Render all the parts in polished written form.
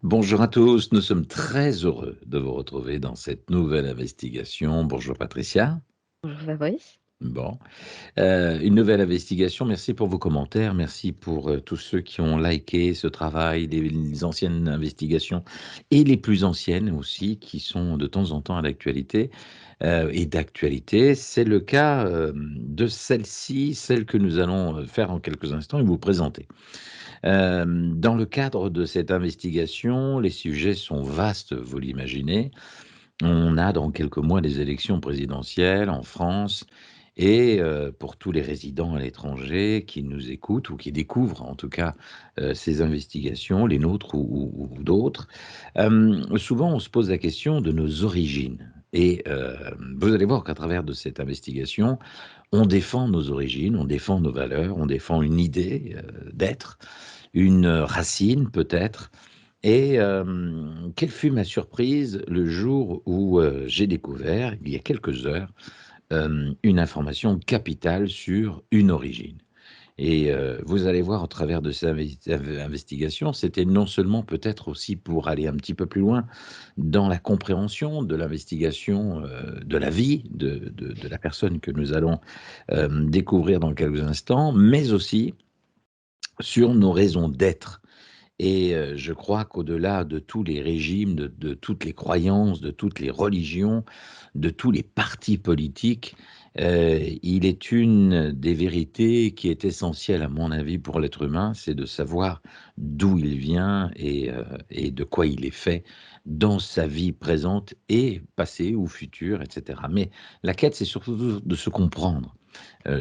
Bonjour à tous, nous sommes très heureux de vous retrouver dans cette nouvelle investigation. Bonjour Patricia. Bonjour Fabrice. Bon, une nouvelle investigation. Merci pour vos commentaires, merci pour tous ceux qui ont liké ce travail, les anciennes investigations et les plus anciennes aussi, qui sont de temps en temps à l'actualité et d'actualité. C'est le cas de celle-ci, celle que nous allons faire en quelques instants et vous présenter. Dans le cadre de cette investigation, les sujets sont vastes, vous l'imaginez. On a dans quelques mois des élections présidentielles en France et pour tous les résidents à l'étranger qui nous écoutent ou qui découvrent en tout cas ces investigations, les nôtres ou d'autres, souvent on se pose la question de nos origines. Et vous allez voir qu'à travers de cette investigation, on défend nos origines, on défend nos valeurs, on défend une idée d'être, une racine peut-être. Et quelle fut ma surprise le jour où j'ai découvert, il y a quelques heures, une information capitale sur une origine. Et vous allez voir au travers de ces investigations, c'était non seulement peut-être aussi pour aller un petit peu plus loin dans la compréhension de l'investigation de la vie de la personne que nous allons découvrir dans quelques instants, mais aussi sur nos raisons d'être. Et je crois qu'au-delà de tous les régimes, de toutes les croyances, de toutes les religions, de tous les partis politiques, il est une des vérités qui est essentielle à mon avis pour l'être humain, c'est de savoir d'où il vient et de quoi il est fait dans sa vie présente et passée ou future, etc. Mais la quête, c'est surtout de se comprendre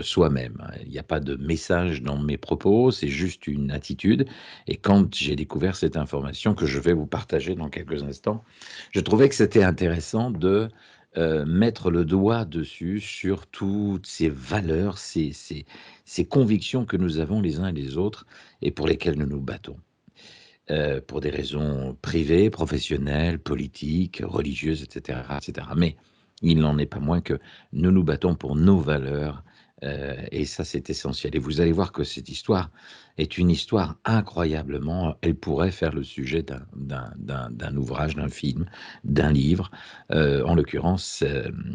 soi-même. Il n'y a pas de message dans mes propos, c'est juste une attitude. Et quand j'ai découvert cette information que je vais vous partager dans quelques instants, je trouvais que c'était intéressant de mettre le doigt dessus sur toutes ces valeurs, ces convictions que nous avons les uns et les autres et pour lesquelles nous nous battons. Pour des raisons privées, professionnelles, politiques, religieuses, etc., etc. Mais il n'en est pas moins que nous nous battons pour nos valeurs et ça c'est essentiel. Et vous allez voir que cette histoire est une histoire incroyablement, elle pourrait faire le sujet d'un ouvrage, d'un film, d'un livre. En l'occurrence,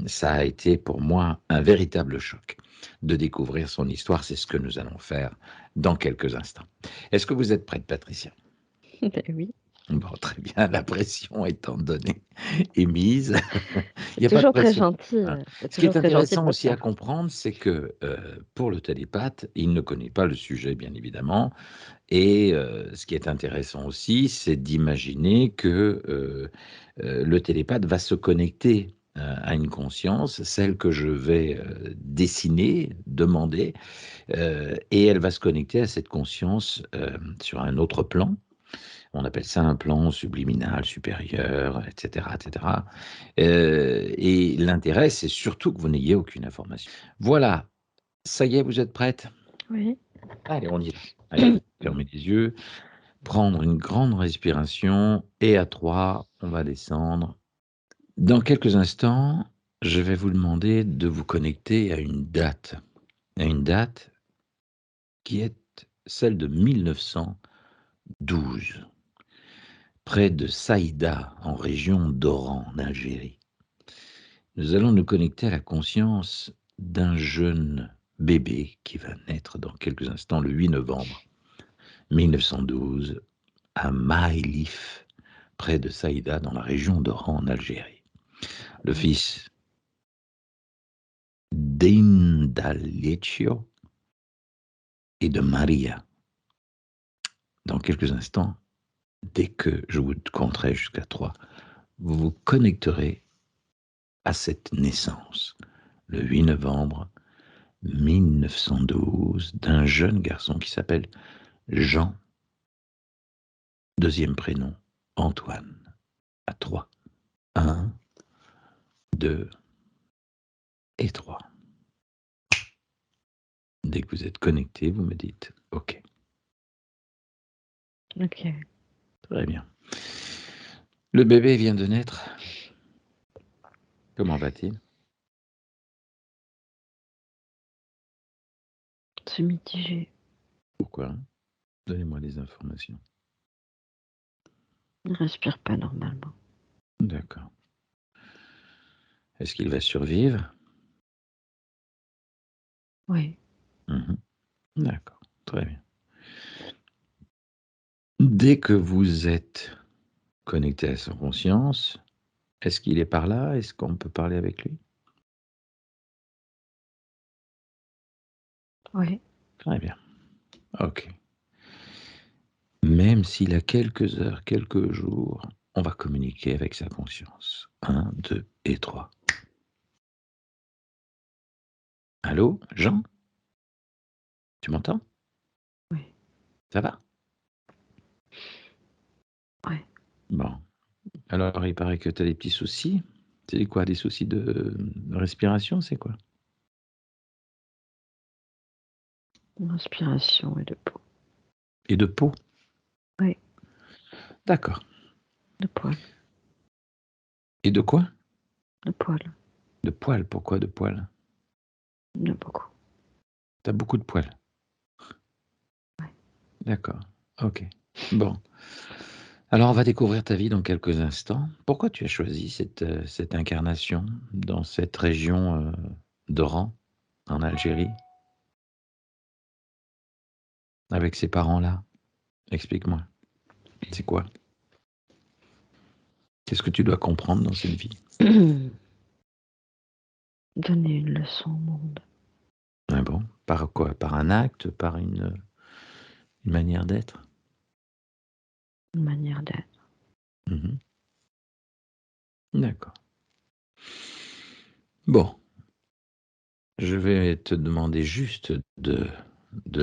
ça a été pour moi un véritable choc de découvrir son histoire. C'est ce que nous allons faire dans quelques instants. Est-ce que vous êtes prête, Patricia? Ben oui, Bon, très bien, la pression étant donnée et mise, il c'est y a pas de toujours très pression. gentil, Hein. c'est Ce qui toujours est très gentil de intéressant votre aussi à part. comprendre, c'est que, pour le télépathe, il ne connaît pas le sujet, bien évidemment et ce qui est intéressant aussi, c'est d'imaginer que, le télépathe va se connecter, à une conscience, celle que je vais, dessiner, demander, et elle va se connecter à cette conscience, sur un autre plan. On appelle ça un plan subliminal supérieur, et cetera, et cetera. Et l'intérêt, c'est surtout que vous n'ayez aucune information. Voilà, ça y est, vous êtes prête? Oui. Allez, on y va. Allez, fermez les yeux, prendre une grande respiration et à 3, on va descendre. Dans quelques instants, je vais vous demander de vous connecter à une date qui est celle de 1912. Près de Saïda, en région d'Oran, en Algérie. Nous allons nous connecter à la conscience d'un jeune bébé qui va naître dans quelques instants, le 8 novembre 1912, à Maïlif, près de Saïda, dans la région d'Oran, en Algérie. Le Oui. fils d'Indalecio et de Maria. Dans quelques instants, dès que je vous compterai jusqu'à 3, vous vous connecterez à cette naissance, le 8 novembre 1912, d'un jeune garçon qui s'appelle Jean, deuxième prénom Antoine, à 3. 1, 2 et 3. Dès que vous êtes connecté, vous me dites OK. OK. Très bien. Le bébé vient de naître. Comment va-t-il? C'est mitigé. Pourquoi? Donnez-moi les informations. Il respire pas normalement. D'accord. Est-ce qu'il va survivre? Oui, Mmh. D'accord, très bien. Dès que vous êtes connecté à sa conscience, est-ce qu'il est par là? Est-ce qu'on peut parler avec lui? oui, Très bien, OK. Même s'il a quelques heures, quelques jours, on va communiquer avec sa conscience. Un, 2 et 3. Allô, Jean? Tu m'entends? oui, Ça va? oui. Bon, alors il paraît que tu as des petits soucis. C'est quoi, des soucis de respiration, c'est quoi? Inspiration et de peau. Et de peau? Oui, D'accord. de poils, Et de quoi? de poils. De poils, pourquoi de poils? Il y en a beaucoup. Tu as beaucoup de poils? Ouais. D'accord, OK. Bon, alors on va découvrir ta vie dans quelques instants. Pourquoi tu as choisi cette incarnation dans cette région, d'Oran, en Algérie, avec ces parents-là? Explique-moi, c'est quoi? Qu'est-ce que tu dois comprendre dans cette vie? Donner une leçon au monde. Ah bon? Par quoi? Par un acte? Par une manière d'être? Une manière d'être. Mmh. D'accord. Bon, je vais te demander juste de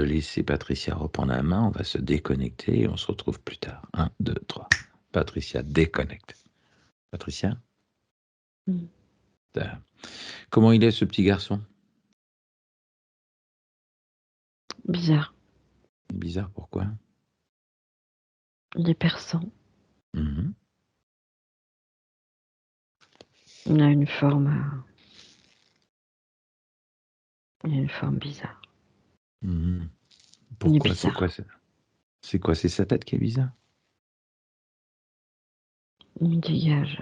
laisser Patricia reprendre la main. On va se déconnecter et on se retrouve plus tard. Un, 2, 3. Patricia, déconnecte. Patricia? Mm. Tu comment il est ce petit garçon? Bizarre. Bizarre, pourquoi? Il est perçant. Mmh. Il a une forme, il a une forme bizarre. Mmh. Il est Pourquoi? C'est quoi bizarre. ça? C'est quoi? C'est sa tête qui est bizarre? Il dégage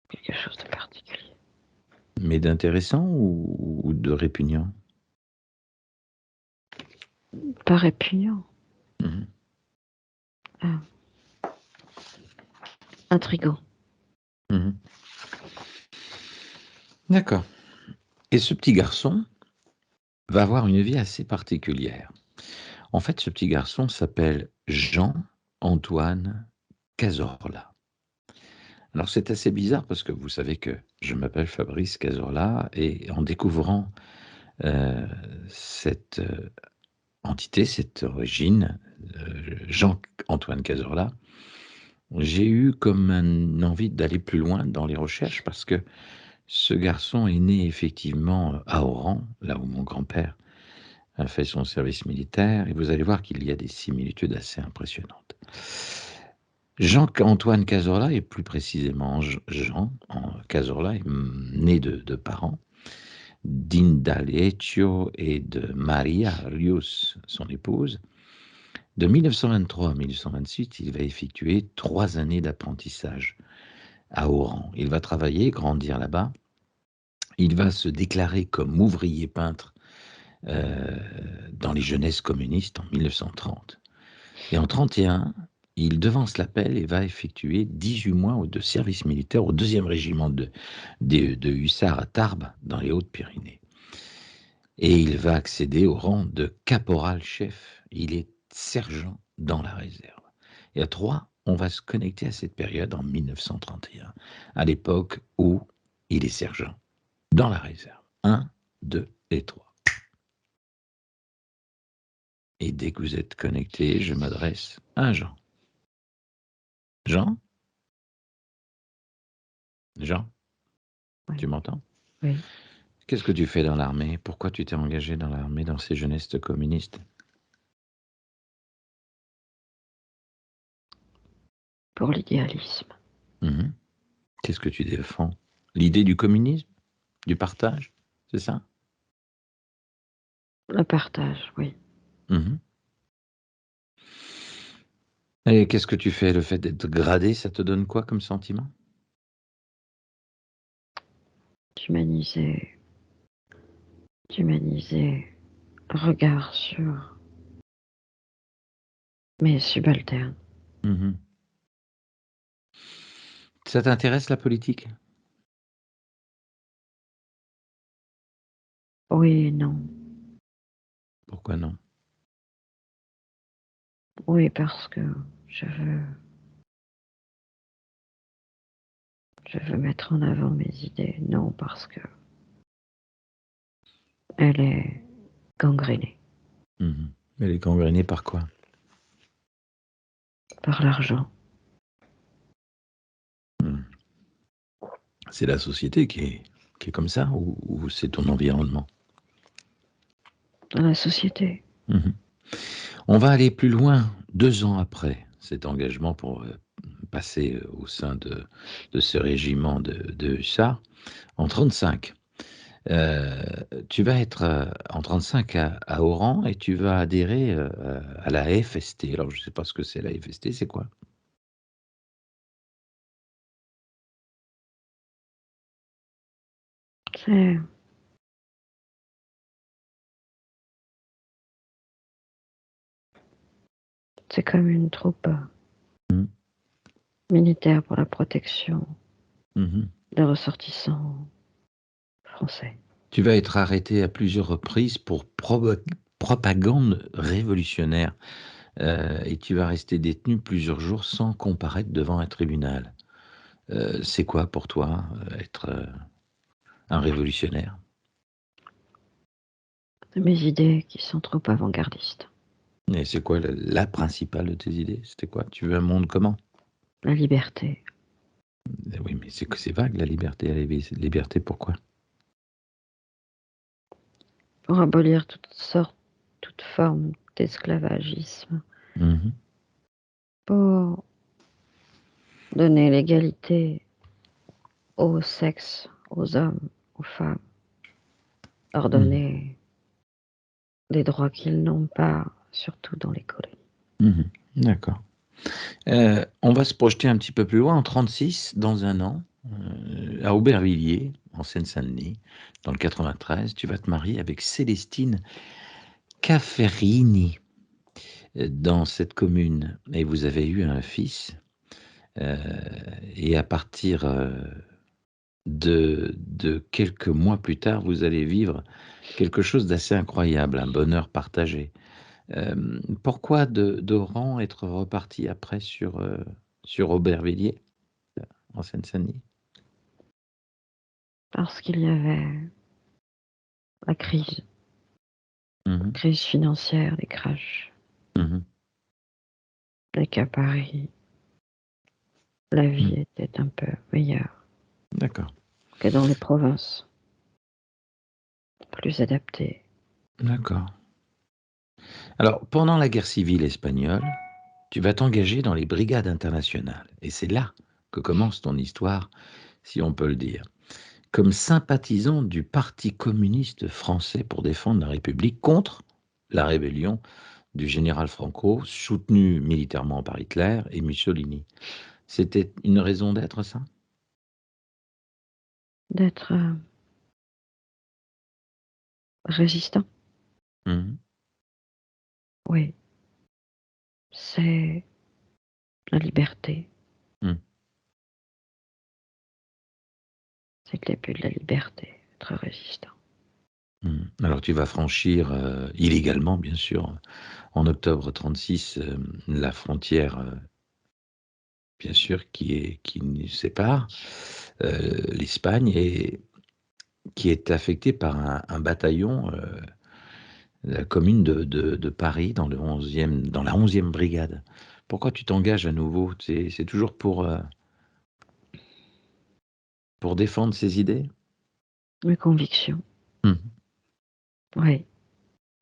quelque chose de particulier. Mais d'intéressant ou de répugnant? Pas répugnant. Mmh. Ah, intriguant. Mmh. D'accord, et ce petit garçon va avoir une vie assez particulière. En fait, ce petit garçon s'appelle Jean-Antoine Cazorla. Alors c'est assez bizarre parce que vous savez que je m'appelle Fabrice Cazorla et en découvrant, heu, cette, entité, cette origine, Jean-Antoine Cazorla, j'ai eu comme une envie d'aller plus loin dans les recherches parce que ce garçon est né effectivement, à Oran, là où mon grand-père a fait son service militaire et vous allez voir qu'il y a des similitudes assez impressionnantes. Jean-Antoine Cazorla et plus précisément Jean Cazorla est né de parents, d'Indalecio et de Maria Rius, son épouse. De 1923 à 1928, il va effectuer 3 années d'apprentissage à Oran. Il va travailler, grandir là-bas. Il va se déclarer comme ouvrier peintre euh, dans les jeunesses communistes en 1930. Et en 31, il devance l'appel et va effectuer 18 mois de service militaire au 2e régiment de hussards à Tarbes, dans les Hautes-Pyrénées. Et il va accéder au rang de caporal-chef. Il est sergent dans la réserve. Et à 3, on va se connecter à cette période en 1931, à l'époque où il est sergent dans la réserve. Un, 2 et 3. Et dès que vous êtes connecté, je m'adresse à Jean. Jean? Jean, tu Oui, m'entends? oui. Qu'est-ce que tu fais dans l'armée? Pourquoi tu t'es engagé dans l'armée, dans ces jeunesses communistes? Pour l'idéalisme. Mhm. Qu'est-ce que tu défends? L'idée du communisme? Du partage? C'est ça? Le partage, oui. Mhm. Et qu'est-ce que tu fais? Le fait d'être gradé, ça te donne quoi comme sentiment? D'humaniser d'humaniser le regard sur mes subalternes. Mmh. Ça t'intéresse la politique? Oui et non. Pourquoi non? Oui, parce que je veux je veux mettre en avant mes idées. Non, parce que elle est gangrénée Mmh. Elle est gangrénée par quoi? par l'argent. Mmh. C'est la société qui est comme ça ou c'est ton environnement? Dans la société. Mmh. On va aller plus loin, 2 ans après cet engagement pour, passer, au sein de ce régiment de hussards, en 35. Heu, Tu vas être, en 35 à Oran et tu vas adhérer, à la FST. Alors je ne sais pas ce que c'est la FST, c'est quoi? C'est c'est comme une troupe, Mmh. militaire pour la protection Mmh. des ressortissants français. Tu vas être arrêté à plusieurs reprises pour propagande révolutionnaire, et tu vas rester détenu plusieurs jours sans comparaître devant un tribunal. C'est quoi pour toi, être, un révolutionnaire? De mes idées qui sont trop avant-gardistes. Et c'est quoi la principale de tes idées? C'était quoi? Tu veux un monde comment? La liberté, Oui, mais c'est que c'est vague la liberté. Liberté pourquoi? pour abolir toute forme d'esclavagisme, Mmh. pour donner l'égalité au sexe, aux hommes, aux femmes, leur Mmh. donner des droits qu'ils n'ont pas, surtout dans les colonies. Mmh. D'accord. On va se projeter un petit peu plus loin, en 36, dans un an, à Aubervilliers, en Seine-Saint-Denis, dans le 93, tu vas te marier avec Célestine Cafferini, dans cette commune et vous avez eu un fils, heu et à partir, de quelques mois plus tard, vous allez vivre quelque chose d'assez incroyable, un bonheur partagé. Pourquoi d'Oran être reparti après sur Aubervilliers, en Seine-Saint-Denis? Parce qu'il y avait la Mmh mh. crise financière, les crashs, Mmh. et qu'à Paris, la Mmh. vie était un peu meilleure D'accord, que dans les provinces, plus adaptée. d'accord. Alors, pendant la guerre civile espagnole, tu vas t'engager dans les brigades internationales et c'est là que commence ton histoire, si on peut le dire. Comme sympathisant du Parti communiste français pour défendre la République contre la rébellion du général Franco, soutenu militairement par Hitler et Mussolini. C'était une raison d'être ça? D'être, résistant, Mmh. oui, c'est la liberté, Mmh. c'est le début de la liberté, être résistant. Mmh. Alors tu vas franchir, illégalement bien sûr, en octobre 36, la frontière, bien sûr qui nous sépare, l'Espagne et qui est affectée par un bataillon, la commune de Paris dans le 11e dans la 11e brigade. Pourquoi tu t'engages à nouveau? C'est toujours pour défendre ses idées? Mes convictions, Mmh. oui,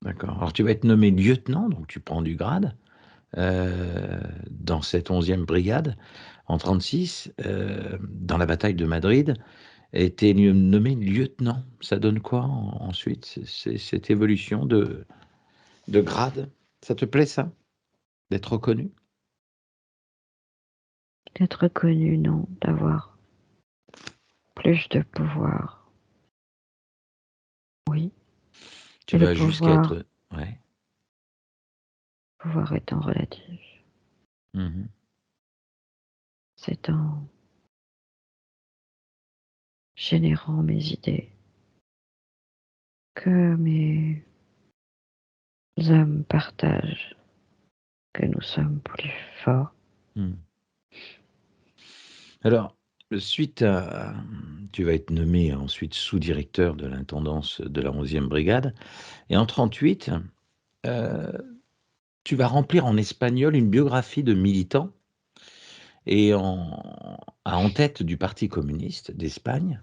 D'accord. Alors tu vas être nommé lieutenant, donc tu prends du grade, dans cette 11e brigade en 36, dans la bataille de Madrid et tu es nommé lieutenant. Ça donne quoi ensuite, cette évolution de grade? Ça te plaît ça? D'être reconnu? d'être reconnu, non, d'avoir plus de pouvoir. Oui, Tu et le vas jusqu'à pouvoir, être... Ouais. pouvoir étant relatif, Mhm. c'est en générant mes idées que mes âmes partagent, que nous sommes plus forts. Mhm. Alors, suite tu vas être nommé ensuite sous-directeur de l'intendance de la 11e brigade, et en 38, euh, tu vas remplir en espagnol une biographie de militant et en tête du Parti communiste d'Espagne,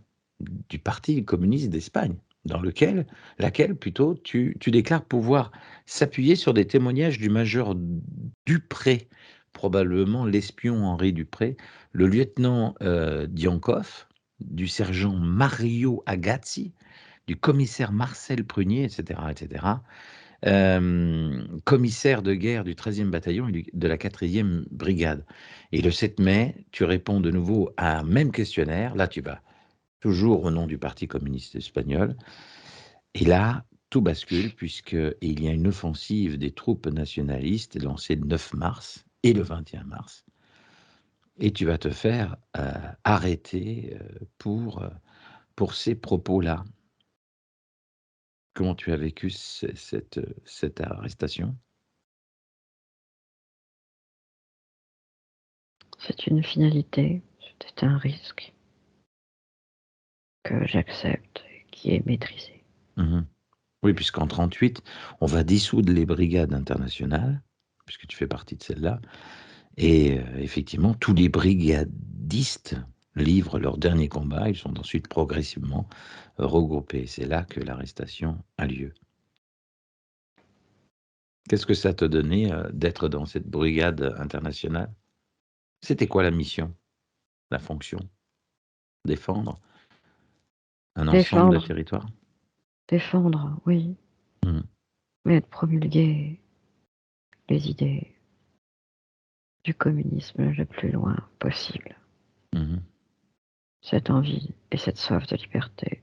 dans laquelle plutôt tu déclares pouvoir s'appuyer sur des témoignages du major Dupré, probablement l'espion Henri Dupré, le lieutenant Diankov, du sergent Mario Agazzi, du commissaire Marcel Prunier, etc., etc., commissaire de guerre du 13e bataillon et de la 4e brigade. Et le 7 mai, tu réponds de nouveau à un même questionnaire. Là, tu vas toujours au nom du Parti communiste espagnol. Et là, tout bascule puisqu'il y a une offensive des troupes nationalistes lancée le 9 mars et le 21 mars. Et tu vas te faire arrêter pour ces propos-là. Comment tu as vécu cette arrestation? C'est une finalité, c'est un risque que j'accepte et qui est maîtrisé. Mhm. Oui, puisqu'en 38, on va dissoudre les brigades internationales, puisque tu fais partie de celle-là, et effectivement, tous les brigadistes livrent leur dernier combat, ils sont ensuite progressivement regroupés. C'est là que l'arrestation a lieu. Qu'est-ce que ça te donnait d'être dans cette brigade internationale? C'était quoi la mission, la fonction? Défendre un ensemble de Défendre, territoires? défendre, oui, Mhm. mais de promulguer les idées du communisme le plus loin possible. Mhm. Cette envie et cette soif de liberté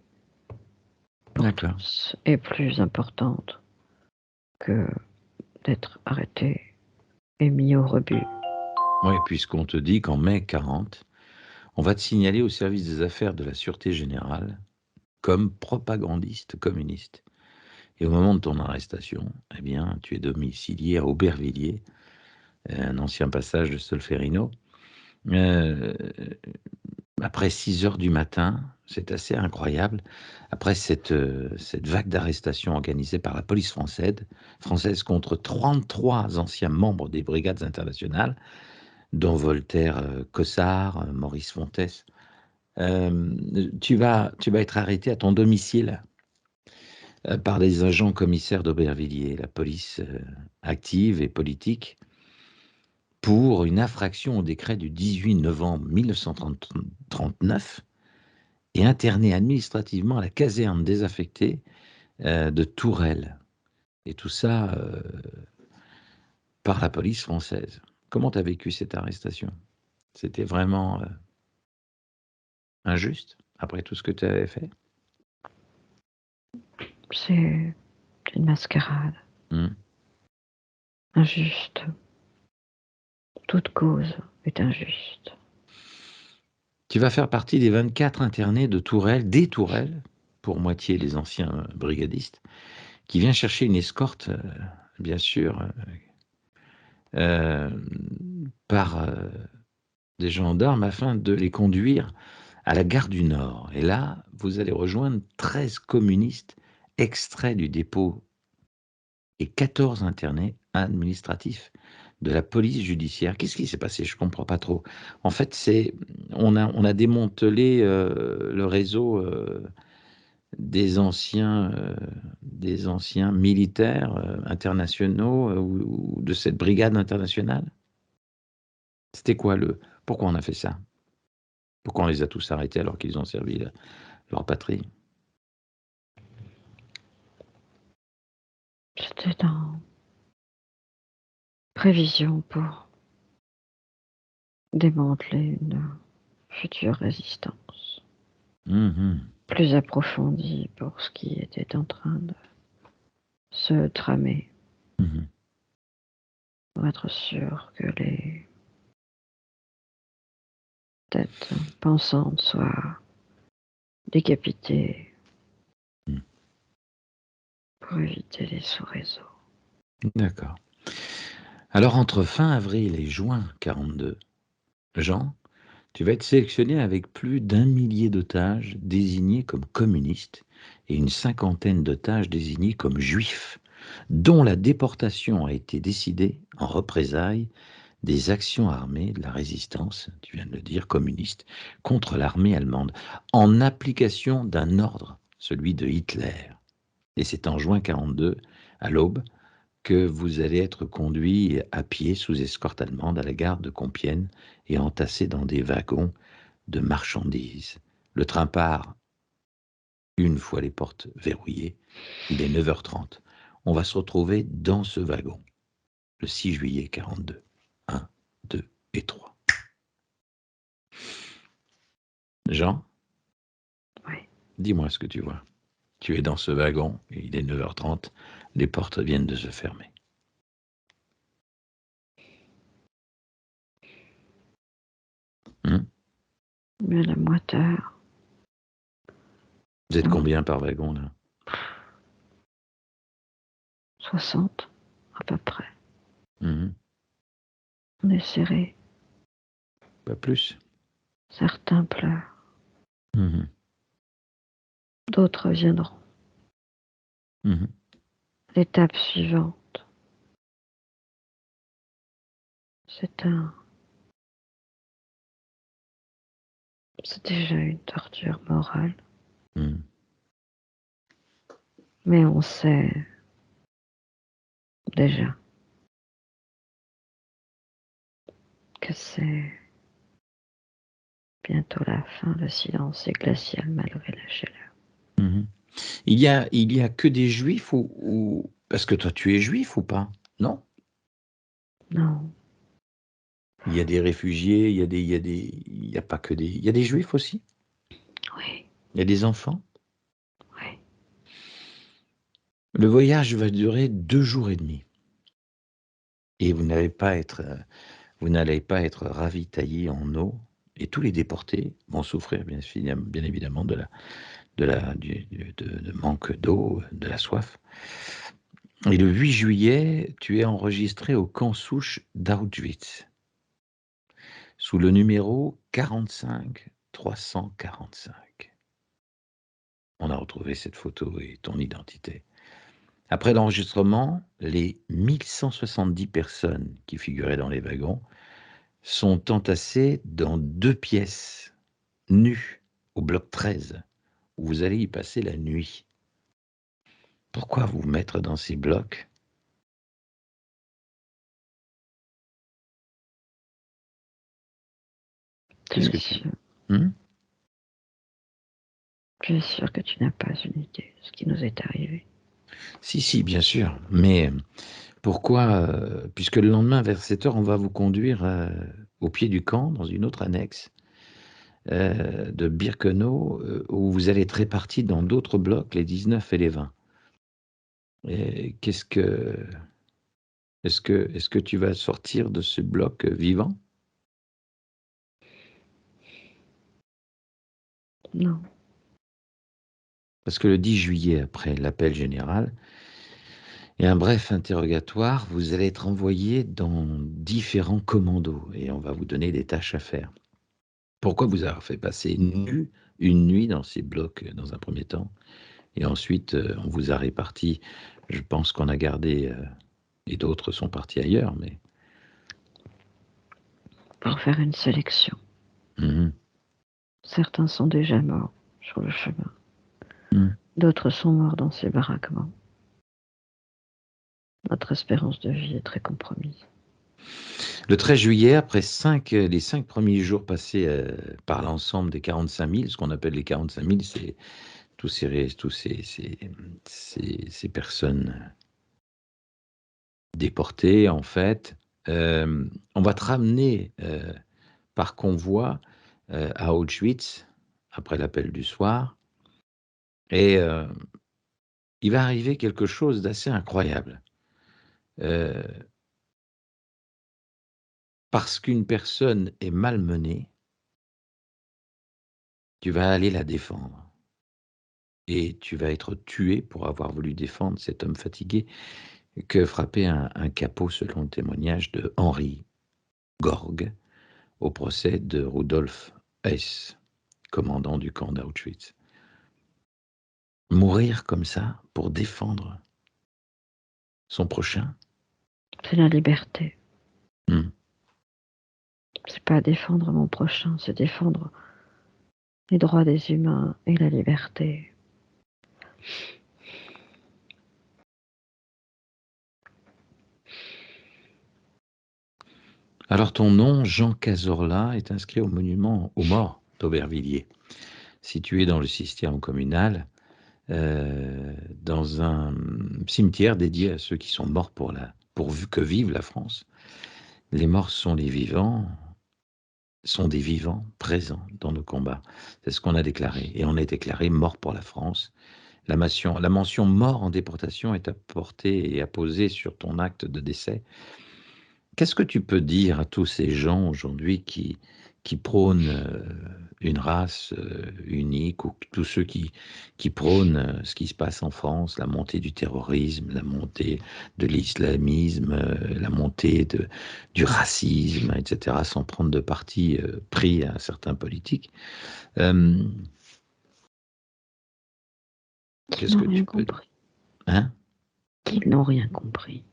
pour D'accord. tous est plus importante que d'être arrêté et mis au rebut. Oui, puisqu'on te dit qu'en mai 40, on va te signaler au service des affaires de la Sûreté générale comme propagandiste communiste. Et au moment de ton arrestation, eh bien, tu es domicilié à Aubervilliers, un ancien passage de Solferino. Euh, Après 6 heures du matin, c'est assez incroyable, après cette vague d'arrestations organisée par la police française contre 33 anciens membres des brigades internationales, dont Voltaire Cossard, Maurice Fontès, tu vas être arrêté à ton domicile par des agents commissaires d'Aubervilliers, la police active et politique, pour une infraction au décret du 18 novembre 1939 et interné administrativement à la caserne désaffectée de Tourelle. Et tout ça par la police française. Comment tu as vécu cette arrestation? C'était vraiment injuste, après tout ce que tu avais fait? C'est une mascarade, Hmm. injuste. Toute cause est injuste. Tu vas faire partie des 24 internés de Tourelle, des Tourelles, pour moitié les anciens brigadistes, qui vient chercher une escorte, bien sûr, euh, par des gendarmes afin de les conduire à la gare du Nord. Et là, vous allez rejoindre 13 communistes extraits du dépôt et 14 internés administratifs de la police judiciaire. Qu'est-ce qui s'est passé? Je ne comprends pas trop. En fait, on a démantelé le réseau des anciens militaires internationaux ou de cette brigade internationale. C'était quoi Pourquoi on a fait ça? Pourquoi on les a tous arrêtés alors qu'ils ont servi leur patrie? C'était en prévision pour démanteler une future résistance Mhm. plus approfondie pour ce qui était en train de se tramer, Mhm. pour être sûr que les têtes pensantes soient décapitées Mhm. pour éviter les sous-réseaux. D'accord. Alors, entre fin avril et juin 42, Jean, tu vas être sélectionné avec plus d'1 millier d'otages désignés comme communistes et une cinquantaine d'otages désignés comme juifs, dont la déportation a été décidée en représailles des actions armées de la résistance, tu viens de le dire, communiste, contre l'armée allemande, en application d'un ordre, celui de Hitler. Et c'est en juin 42, à l'aube, que vous allez être conduit à pied sous escorte allemande à la gare de Compiègne et entassé dans des wagons de marchandises. Le train part une fois les portes verrouillées. Il est 9h30. On va se retrouver dans ce wagon le 6 juillet 42. 1, 2 et 3. Jean, Oui. dis-moi ce que tu vois. Tu es dans ce wagon, et il est 9h30, les portes viennent de se fermer. Mais la moiteur, Vous êtes la mo- combien par wagon là? 60 à peu près. Mhm. On est serré. Pas plus. Certains pleurent, Mhm. d'autres viendront. Mhm. L'étape suivante, c'est déjà une torture morale. Mhm. Mais on sait déjà que c'est bientôt la fin. Le silence est glacial malgré la chaleur. Mhm. Il y a que des juifs ou... Parce que toi, tu es juif ou pas? Non? Non, Il y a des réfugiés, il y a pas que des... Il y a des juifs aussi? oui, Il y a des enfants? oui. Le voyage va durer 2 jours et demi. Et vous n'allez pas être ravitaillé en eau. Et tous les déportés vont souffrir, bien évidemment, de manque d'eau, de la soif. Et le 8 juillet, tu es enregistré au camp souche d'Auschwitz, sous le numéro 45 345. On a retrouvé cette photo et ton identité. Après l'enregistrement, les 1170 personnes qui figuraient dans les wagons sont entassées dans 2 pièces, nues, au bloc 13, où vous allez y passer la nuit. Pourquoi vous mettre dans ces blocs? Tu Qu'est-ce es que tu... sûr, Hmm. tu es sûr que tu n'as pas une idée de ce qui nous est arrivé. Si, bien sûr. Mais pourquoi puisque le lendemain, vers 7h, on va vous conduire au pied du camp, dans une autre annexe de Birkenau, où vous allez être répartis dans d'autres blocs, les 19 et les 20. Et est-ce que tu vas sortir de ce bloc vivant? Non, Parce que le 10 juillet, après l'appel général et un bref interrogatoire, vous allez être envoyé dans différents commandos et on va vous donner des tâches à faire. Pourquoi vous avoir fait passer une nuit dans ces blocs dans un premier temps et ensuite on vous a répartis, je pense qu'on a gardé, et d'autres sont partis ailleurs, mais... pour faire une sélection. Mhm. Certains sont déjà morts sur le chemin. Mhm. D'autres sont morts dans ces baraquements. Notre espérance de vie est très compromise. Le 13 juillet, après les 5 premiers jours passés par l'ensemble des 45 000, ce qu'on appelle les 45 000, c'est ces personnes déportées, en fait, on va te ramener par convoi à Auschwitz, après l'appel du soir, et il va arriver quelque chose d'assez incroyable. Heu, Parce qu'une personne est malmenée, tu vas aller la défendre et tu vas être tué pour avoir voulu défendre cet homme fatigué que frappait un capot, selon le témoignage de Henri Gorg, au procès de Rudolf Hess, commandant du camp d'Auschwitz. Mourir comme ça pour défendre son prochain? C'est la liberté. Mmh. C'est pas défendre mon prochain, c'est défendre les droits des humains et la liberté. Alors ton nom, Jean Cazorla, est inscrit au monument aux morts d'Aubervilliers, situé dans le système communal, dans un cimetière dédié à ceux qui sont morts pour que vive la France. Les morts sont les vivants, sont des vivants présents dans nos combats. C'est ce qu'on a déclaré et on est déclaré mort pour la France. La mention mort en déportation est apportée et apposée sur ton acte de décès. Qu'est-ce que tu peux dire à tous ces gens aujourd'hui qui prônent, une race, unique, ou tous ceux qui prônent, ce qui se passe en France, la montée du terrorisme, la montée de l'islamisme, la montée du racisme, et cetera, sans prendre de parti, pris à certains politiques. Hem, Qu'ils Qu'est-ce n'ont que tu rien peux compris. hein? Qu'ils n'ont rien compris.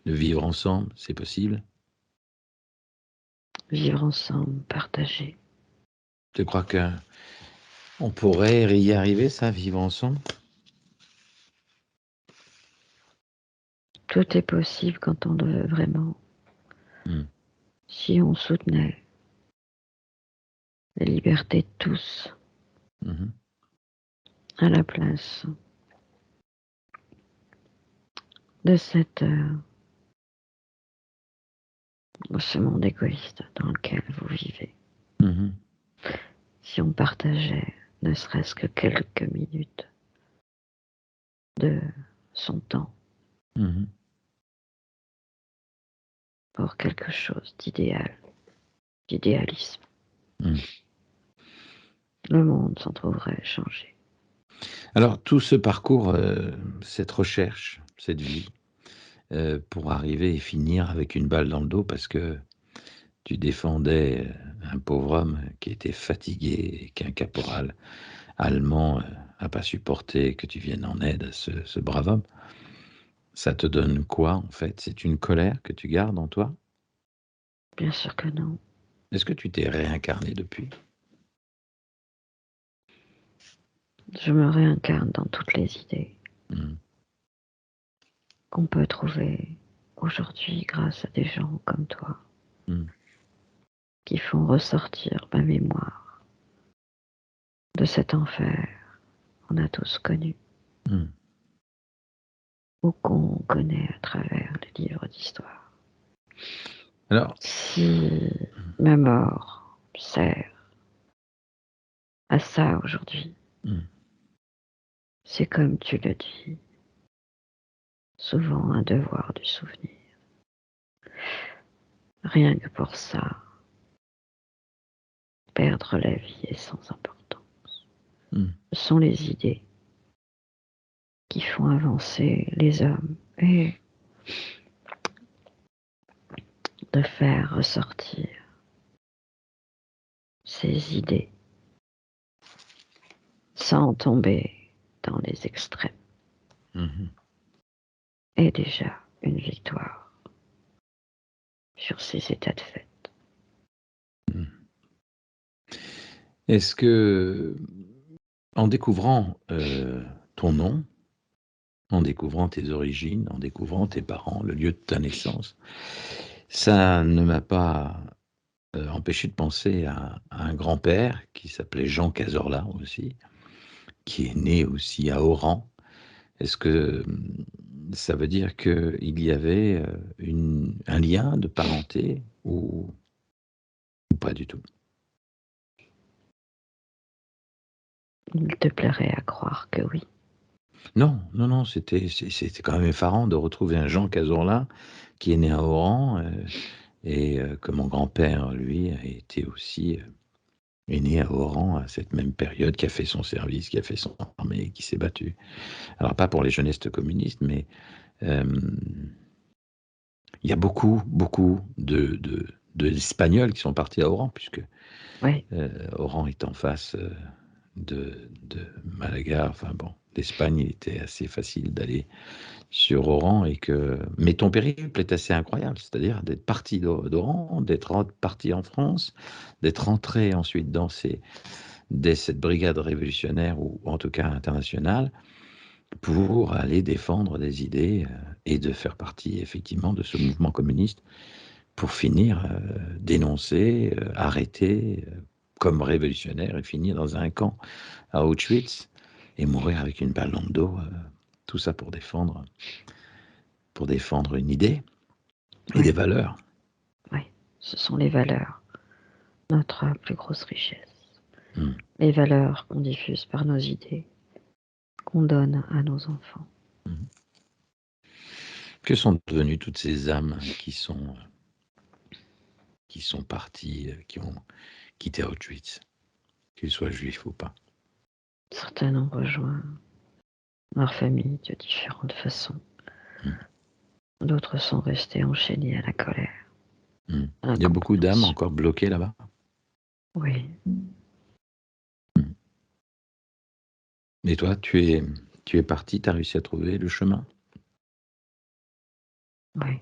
De vivre ensemble, c'est possible? Vivre ensemble, partager. Tu crois qu'on pourrait y arriver ça, vivre ensemble? Tout est possible quand on le veut vraiment. Mmh. Si on soutenait la liberté de tous Mmh. à la place de ce monde égoïste dans lequel vous vivez. Mmh. Si on partageait ne serait-ce que quelques minutes de son temps Mmh. pour quelque chose d'idéal, d'idéalisme, Mmh. le monde s'en trouverait changé. Alors tout ce parcours, cette recherche, cette vie, pour arriver et finir avec une balle dans le dos parce que tu défendais, un pauvre homme qui était fatigué et qu'un caporal allemand, a pas supporté que tu viennes en aide à ce brave homme. Ça te donne quoi en fait? C'est une colère que tu gardes en toi? Bien sûr que non. Est-ce que tu t'es réincarné depuis? Je me réincarne dans toutes les idées Mmh. qu'on peut trouver aujourd'hui grâce à des gens comme toi Mmh. qui font ressortir ma mémoire de cet enfer qu'on a tous connu Mmh. ou qu'on connaît à travers les livres d'histoire. Alors Si ma mort sert à ça aujourd'hui, mmh. c'est comme tu le dis, souvent un devoir du souvenir. Rien que pour ça, perdre la vie est sans importance. Mmh. Ce sont les idées qui font avancer les hommes et de faire ressortir ces idées sans tomber dans les extrêmes Mmh. est déjà une victoire sur ces états de fait. Mmh. Est-ce que, en découvrant, ton nom, en découvrant tes origines, en découvrant tes parents, le lieu de ta naissance, ça ne m'a pas, empêché de penser à un grand-père qui s'appelait Jean Cazorla aussi, qui est né aussi à Oran. Est-ce que, ça veut dire qu'il y avait, un lien de parenté ou pas du tout? Il te plairait à croire que oui. Non, non, non, c'était quand même effarant de retrouver un Jean Cazorla qui est né à Oran, et que mon grand-père, lui, a été aussi, est né à Oran à cette même période, qui a fait son service, qui a fait son armée, qui s'est battu. Alors pas pour les jeunesses communistes, mais il y a beaucoup, beaucoup d'Espagnols qui sont partis à Oran, puisque Oui, Oran est en face de Malaga. Enfin bon, d'Espagne, il était assez facile d'aller sur Oran. Mais ton périple est assez incroyable, c'est-à-dire d'être parti d'Oran, d'être parti en France, d'être rentré ensuite dès cette brigade révolutionnaire, ou en tout cas internationale, pour aller défendre des idées, et de faire partie effectivement de ce mouvement communiste, pour finir dénoncé, arrêté comme révolutionnaire, et finir dans un camp à Auschwitz et mourir avec une balle dans le dos. Tout ça pour défendre une idée et des oui, valeurs. oui. Ce sont les valeurs, notre plus grosse richesse. Hmm. Les valeurs qu'on diffuse par nos idées, qu'on donne à nos enfants. Hmm. Que sont devenues toutes ces âmes qui sont parties, qui ont quitté Auschwitz, qu'ils soient juifs ou pas? Certaines ont rejoint leur famille de différentes façons. Hmm. D'autres sont restés enchaînés à la colère, Hmm. à Il y a beaucoup d'âmes l'incompréhension. encore bloquées là-bas. Oui, Hmm. Et toi, tu es parti, tu as réussi à trouver le chemin? oui.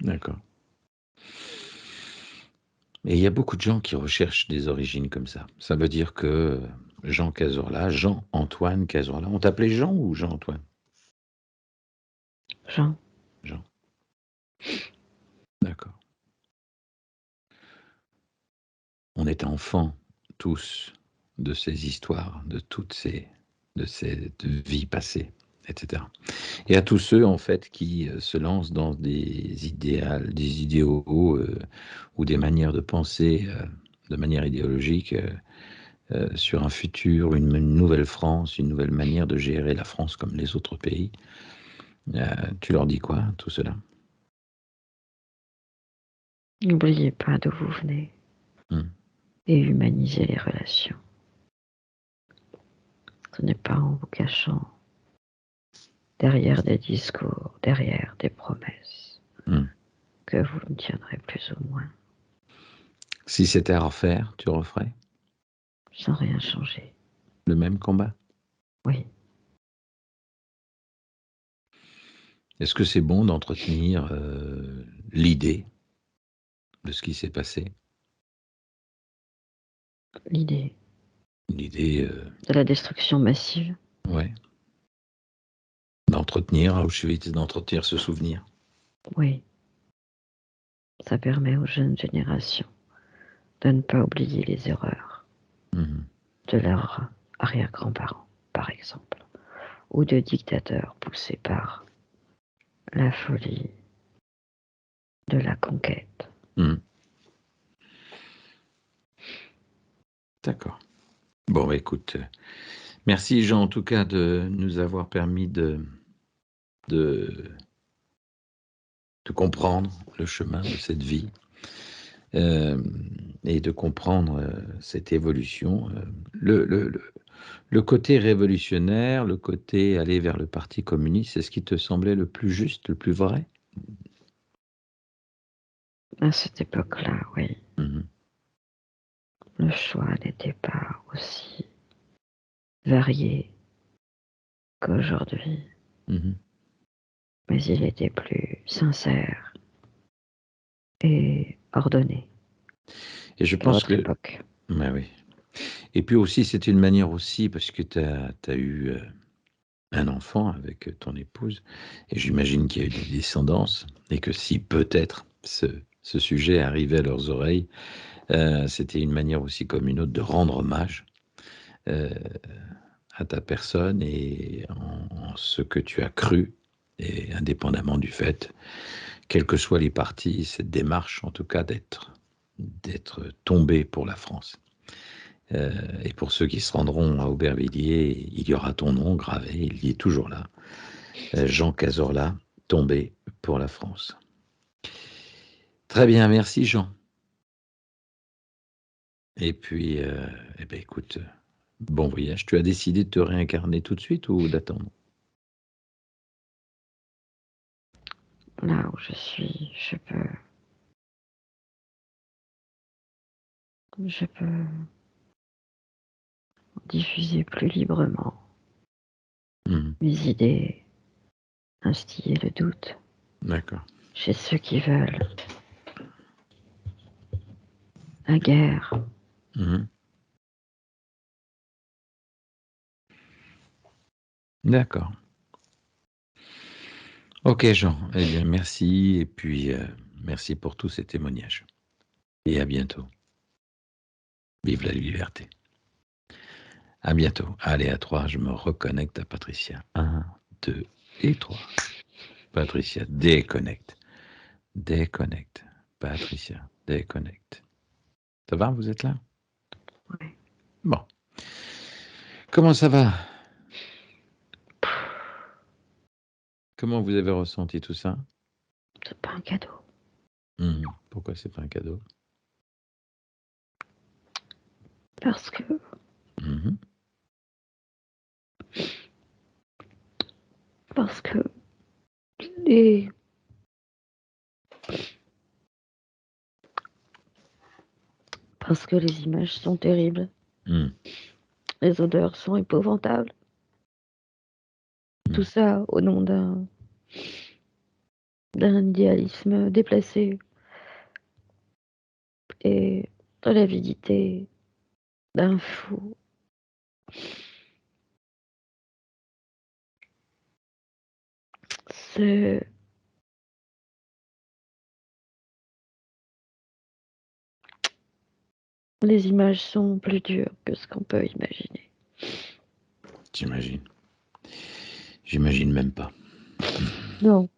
D'accord. Et il y a beaucoup de gens qui recherchent des origines comme ça. Ça veut dire que Jean Cazorla, Jean-Antoine Cazorla, on t'appelait Jean ou Jean-Antoine? Jean, Jean, d'accord. On est enfants tous de ces histoires, de cette vie passée, etc. Et à tous ceux en fait qui se lancent dans des idéaux, ou des manières de penser de manière idéologique, sur un futur, une nouvelle France, une nouvelle manière de gérer la France comme les autres pays. Tu leur dis quoi, tout cela? n'oubliez pas d'où vous venez Hmm. et humanisez les relations. Ce n'est pas en vous cachant derrière des discours, derrière des promesses, Hmm. que vous le tiendrez plus ou moins, Si c'était à refaire, tu referais sans rien changer. le même combat? Oui, Est-ce que c'est bon d'entretenir l'idée de ce qui s'est passé? l'idée L'idée, de la destruction massive, ouais, d'entretenir Auschwitz, d'entretenir ce souvenir. oui, ça permet aux jeunes générations de ne pas oublier les erreurs Mhm. de leurs arrière-grands-parents, par exemple, ou de dictateurs poussés par la folie de la conquête. Mhm. D'accord. Bon, bah, écoute, merci Jean, en tout cas, de nous avoir permis de comprendre le chemin de cette vie, euh, et de comprendre cette évolution. Le côté révolutionnaire, le côté aller vers le parti communiste, c'est ce qui te semblait le plus juste, le plus vrai? À cette époque-là, oui, Mhm. le choix n'était pas aussi varié qu'aujourd'hui, Mhm. mais il était plus sincère et ordonné Et je qu'à pense votre que, époque. bah oui. Et puis aussi, c'est une manière aussi, parce que tu as eu un enfant avec ton épouse, et j'imagine qu'il y a eu des descendances, et que si peut-être ce sujet arrivait à leurs oreilles, c'était une manière aussi comme une autre de rendre hommage euh, à ta personne, et en ce que tu as cru, et indépendamment du fait, quels que soient les partis, cette démarche en tout cas d'être tombé pour la France. Et pour ceux qui se rendront à Aubervilliers, il y aura ton nom gravé, il y est toujours là. Jean Cazorla, tombé pour la France. Très bien, merci Jean. Et puis, eh ben, écoute, bon voyage. Tu as décidé de te réincarner tout de suite ou d'attendre? Là où je suis, je peux diffuser plus librement Mhm. mes idées, instiller le doute D'accord. chez ceux qui veulent la guerre. Mhm. D'accord. Ok Jean, eh bien merci et puis merci pour tous ces témoignages. Et à bientôt. Vive la liberté. À bientôt. Allez, à 3, je me reconnecte à Patricia. 1, 2 et 3. Patricia, déconnecte. Déconnecte. Patricia, déconnecte. Ça va, vous êtes là? Ouais. Bon. Comment ça va? Comment vous avez ressenti tout ça? C'est pas un cadeau. Pourquoi c'est pas un cadeau? Parce que Mhm. parce que les parce que les images sont terribles, Mhm. les odeurs sont épouvantables. Tout ça au nom d'un idéalisme déplacé et de l'avidité d'un fou. C'est Les images sont plus dures que ce qu'on peut imaginer. J'imagine. J'imagine même pas. Non,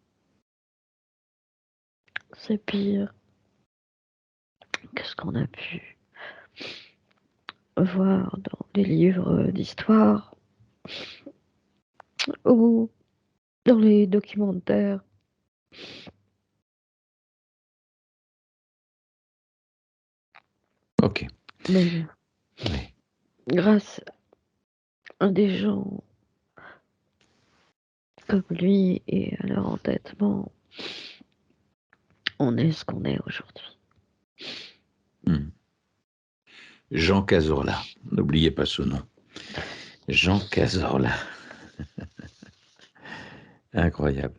c'est pire que ce qu'on a pu voir dans les livres d'histoire ou dans les documentaires. Ok. Mais Oui. grâce à des gens comme lui et à leur entêtement, on est ce qu'on est aujourd'hui. Mhm. Jean Cazorla. N'oubliez pas ce nom. Jean Cazorla. Incroyable.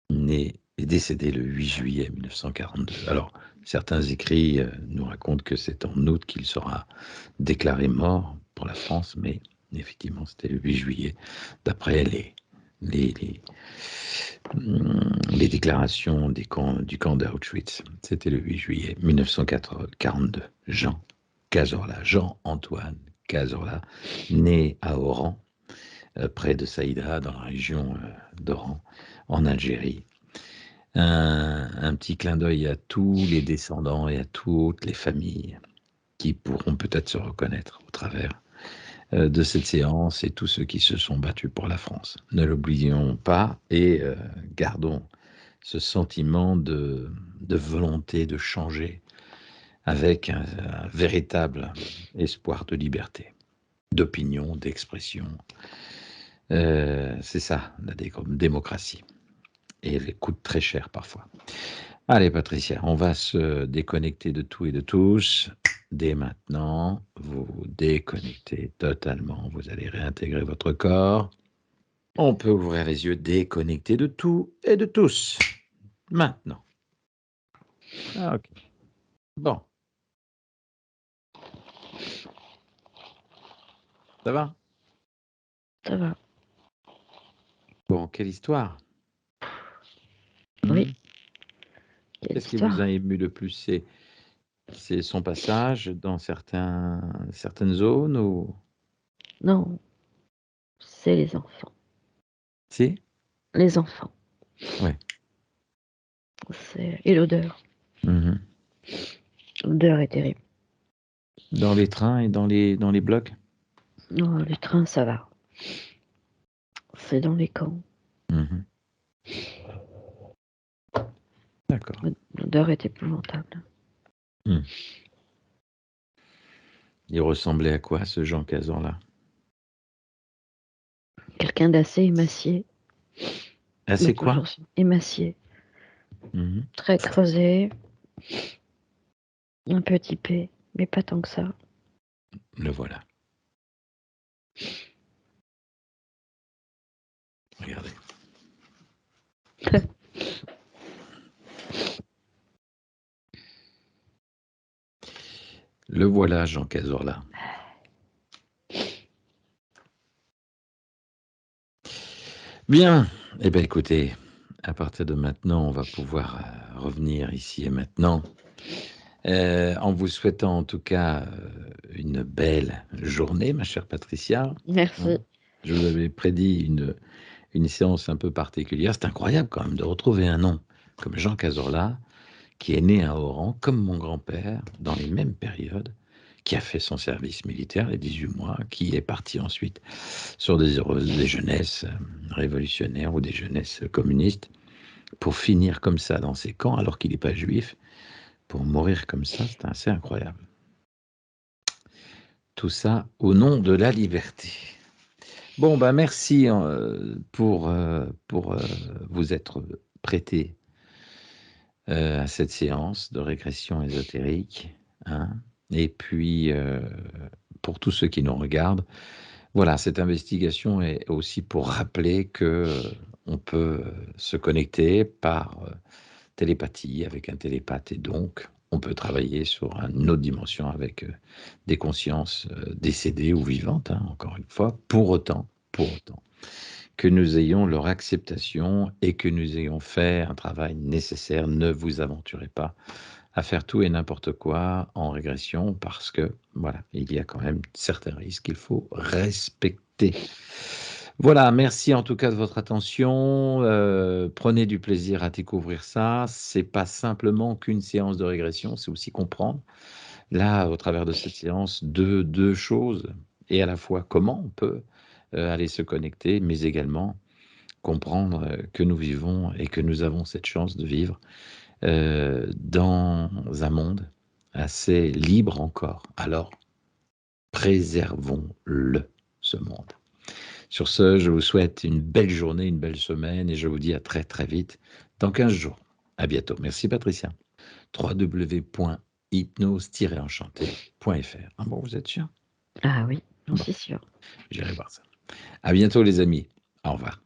Né et décédé le 8 juillet 1942. Alors, certains écrits nous racontent que c'est en août qu'il sera déclaré mort pour la France, mais effectivement, c'était le 8 juillet, d'après les, les, les déclarations du camp d'Auschwitz. C'était le 8 juillet 1942. Jean Cazorla, Jean-Antoine Cazorla, né à Oran, près de Saïda, dans la région d'Oran, en Algérie. Un petit clin d'œil à tous les descendants et à toutes les familles qui pourront peut-être se reconnaître au travers de cette séance et tous ceux qui se sont battus pour la France. Ne l'oublions pas et gardons ce sentiment de volonté de changer avec un véritable espoir de liberté, d'opinion, d'expression. C'est ça, la démocratie. Et elle coûte très cher parfois. Allez Patricia, on va se déconnecter de tout et de tous. Dès maintenant, vous vous déconnectez totalement. Vous allez réintégrer votre corps. On peut ouvrir les yeux, déconnecter de tout et de tous. Maintenant. Ah, ok. Bon, ça va? Ça va. Bon, quelle histoire. Oui, Hmm. quelle Qu'est-ce qui vous histoire. a ému le plus? C'est son passage dans certaines zones ou... Non, c'est les enfants. Si? Les enfants. Ouais. Et l'odeur. Mhm. L'odeur est terrible. Dans les trains et dans les blocs? Non, les trains, ça va. C'est dans les camps. Mmh. D'accord. L'odeur est épouvantable. Mmh. Il ressemblait à quoi ce Jean Cazan-là? Quelqu'un d'assez émacié, Ah, mais c'est quoi? toujours émacié, Mmh. très creusé, un peu typé, mais pas tant que ça. Le voilà. Regardez. Le voilà, Jean Cazorla. Bien. Eh bien, écoutez, à partir de maintenant, on va pouvoir revenir ici et maintenant, en vous souhaitant en tout cas une belle journée, ma chère Patricia. Merci. Hein. Je vous avais prédit une séance un peu particulière. C'est incroyable quand même de retrouver un nom comme Jean Cazorla, qui est né à Oran, comme mon grand-père, dans les mêmes périodes, qui a fait son service militaire, les 18 mois, qui est parti ensuite sur des jeunesses révolutionnaires ou des jeunesses communistes, pour finir comme ça dans ces camps, alors qu'il n'est pas juif, pour mourir comme ça, c'est assez incroyable. Tout ça au nom de la liberté. Bon, ben merci pour vous être prêté à cette séance de régression ésotérique. Hein. Et puis, pour tous ceux qui nous regardent, voilà, cette investigation est aussi pour rappeler que on peut se connecter par télépathie avec un télépathe et donc on peut travailler sur une autre dimension avec des consciences décédées ou vivantes, hein, encore une fois, pour autant que nous ayons leur acceptation et que nous ayons fait un travail nécessaire. Ne vous aventurez pas à faire tout et n'importe quoi en régression parce que, voilà, il y a quand même certains risques qu'il faut respecter. Voilà, merci en tout cas de votre attention. Prenez du plaisir à découvrir ça. C'est pas simplement qu'une séance de régression, c'est aussi comprendre, là, au travers de cette séance, deux choses, et à la fois comment on peut aller se connecter, mais également comprendre que nous vivons et que nous avons cette chance de vivre dans un monde assez libre encore. Alors, préservons-le, ce monde. Sur ce, je vous souhaite une belle journée, une belle semaine, et je vous dis à très très vite, dans 15 jours. À bientôt. Merci Patricia. www.hypnose-enchanté.fr. Ah bon, vous êtes sûr? Ah oui, j'en Bon, suis sûre. j'irai voir ça. À bientôt les amis. Au revoir.